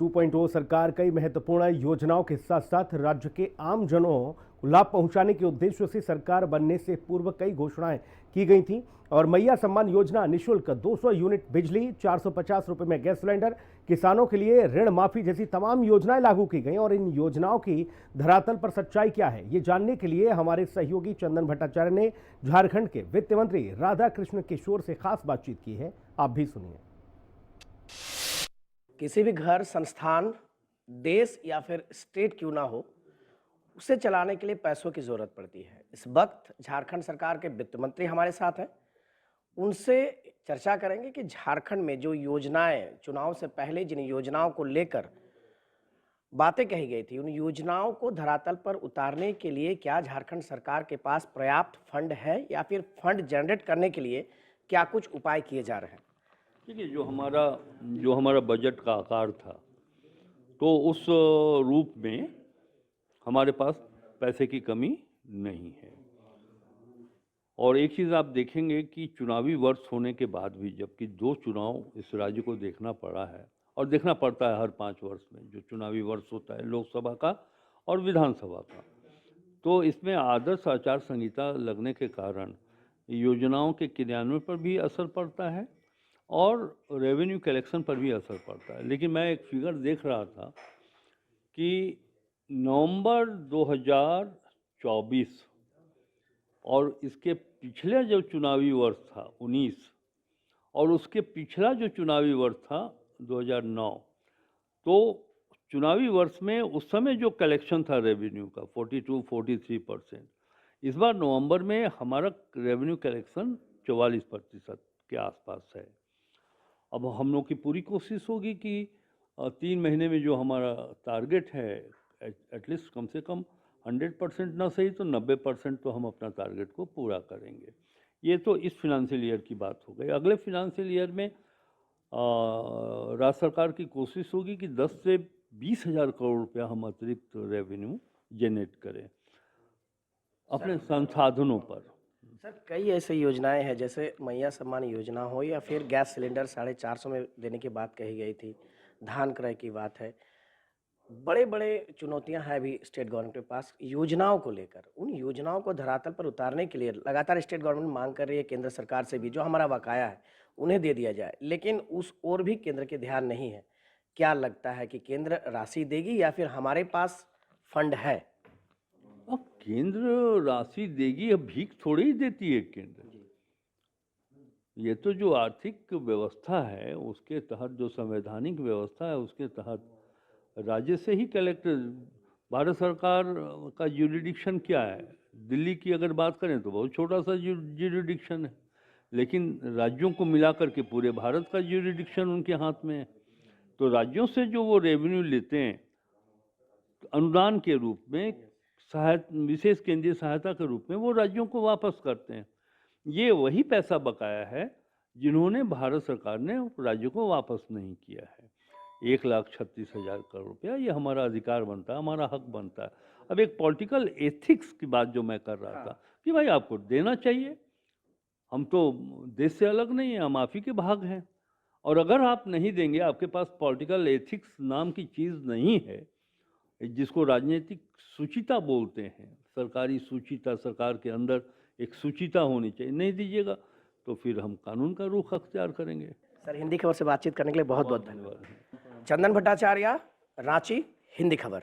2.0 सरकार कई महत्वपूर्ण योजनाओं के साथ साथ राज्य के आम जनों को लाभ पहुंचाने के उद्देश्य से सरकार बनने से पूर्व कई घोषणाएं की गई थीं और मैया सम्मान योजना, निःशुल्क 200 यूनिट बिजली, 450 रुपए में गैस सिलेंडर, किसानों के लिए ऋण माफी जैसी तमाम योजनाएं लागू की गई। और इन योजनाओं की धरातल पर सच्चाई क्या है, ये जानने के लिए हमारे सहयोगी चंदन भट्टाचार्य ने झारखंड के वित्त मंत्री राधाकृष्ण किशोर से खास बातचीत की है। आप भी सुनिए। किसी भी घर, संस्थान, देश या फिर स्टेट क्यों ना हो, उसे चलाने के लिए पैसों की जरूरत पड़ती है। इस वक्त झारखंड सरकार के वित्त मंत्री हमारे साथ हैं। उनसे चर्चा करेंगे कि झारखंड में जो योजनाएं, चुनाव से पहले जिन योजनाओं को लेकर बातें कही गई थी, उन योजनाओं को धरातल पर उतारने के लिए क्या झारखंड सरकार के पास पर्याप्त फंड है या फिर फंड जनरेट करने के लिए क्या कुछ उपाय किए जा रहे हैं। देखिए, जो हमारा बजट का आकार था, तो उस रूप में हमारे पास पैसे की कमी नहीं है। और एक चीज़ आप देखेंगे कि चुनावी वर्ष होने के बाद भी, जबकि 2 चुनाव इस राज्य को देखना पड़ा है और देखना पड़ता है हर 5 वर्ष में, जो चुनावी वर्ष होता है लोकसभा का और विधानसभा का, तो इसमें आदर्श आचार संहिता लगने के कारण योजनाओं के क्रियान्वयन पर भी असर पड़ता है और रेवेन्यू कलेक्शन पर भी असर पड़ता है। लेकिन मैं एक फिगर देख रहा था कि नवंबर 2024 और इसके पिछले जो चुनावी वर्ष था 19 और उसके पिछला जो चुनावी वर्ष था 2009, तो चुनावी वर्ष में उस समय जो कलेक्शन था रेवेन्यू का 42-43%, इस बार नवंबर में हमारा रेवेन्यू कलेक्शन 44% के आसपास है। अब हम लोग की पूरी कोशिश होगी कि 3 महीने में जो हमारा टारगेट है, एटलीस्ट कम से कम 100% ना सही तो 90% तो हम अपना टारगेट को पूरा करेंगे। ये तो इस फिनंशियल ईयर की बात हो गई। अगले फिनंशियल ईयर में राज्य सरकार की कोशिश होगी कि 10 से 20 हज़ार करोड़ रुपया हम अतिरिक्त रेवेन्यू जनरेट करें अपने संसाधनों पर। सर, कई ऐसी योजनाएं हैं, जैसे मैया सम्मान योजना हो या फिर गैस सिलेंडर 450 में देने की बात कही गई थी, धान क्रय की बात है। बड़े बड़े चुनौतियां हैं अभी स्टेट गवर्नमेंट के पास योजनाओं को लेकर। उन योजनाओं को धरातल पर उतारने के लिए लगातार स्टेट गवर्नमेंट मांग कर रही है केंद्र सरकार से भी, जो हमारा बकाया है उन्हें दे दिया जाए, लेकिन उस ओर भी केंद्र के ध्यान नहीं है। क्या लगता है कि केंद्र राशि देगी या फिर हमारे पास फंड है? अब केंद्र राशि देगी, अब भीख थोड़ी ही देती है केंद्र। ये तो जो आर्थिक व्यवस्था है उसके तहत, जो संवैधानिक व्यवस्था है उसके तहत राज्य से ही कलेक्टर, भारत सरकार का ज्यूरिडिक्शन क्या है, दिल्ली की अगर बात करें तो बहुत छोटा सा ज्यूरिडिक्शन है, लेकिन राज्यों को मिलाकर के पूरे भारत का ज्यूरिडिक्शन उनके हाथ में है। तो राज्यों से जो वो रेवेन्यू लेते हैं अनुदान के रूप में, विशेष केंद्रीय सहायता के रूप में, वो राज्यों को वापस करते हैं। ये वही पैसा बकाया है जिन्होंने भारत सरकार ने राज्यों को वापस नहीं किया है। 1,36,000 करोड़ रुपया, ये हमारा अधिकार बनता है, हमारा हक बनता है। अब एक पॉलिटिकल एथिक्स की बात जो मैं कर रहा था कि भाई आपको देना चाहिए, हम तो देश से अलग नहीं है, हम आप ही के भाग हैं, और अगर आप नहीं देंगे, आपके पास पॉलिटिकल एथिक्स नाम की चीज़ नहीं है, जिसको राजनीतिक सुचिता बोलते हैं, सरकारी सुचिता, सरकार के अंदर एक सुचिता होनी चाहिए, नहीं दीजिएगा तो फिर हम कानून का रुख अख्तियार करेंगे। सर, हिंदी खबर से बातचीत करने के लिए बहुत बहुत धन्यवाद। चंदन भट्टाचार्य, रांची, हिंदी खबर।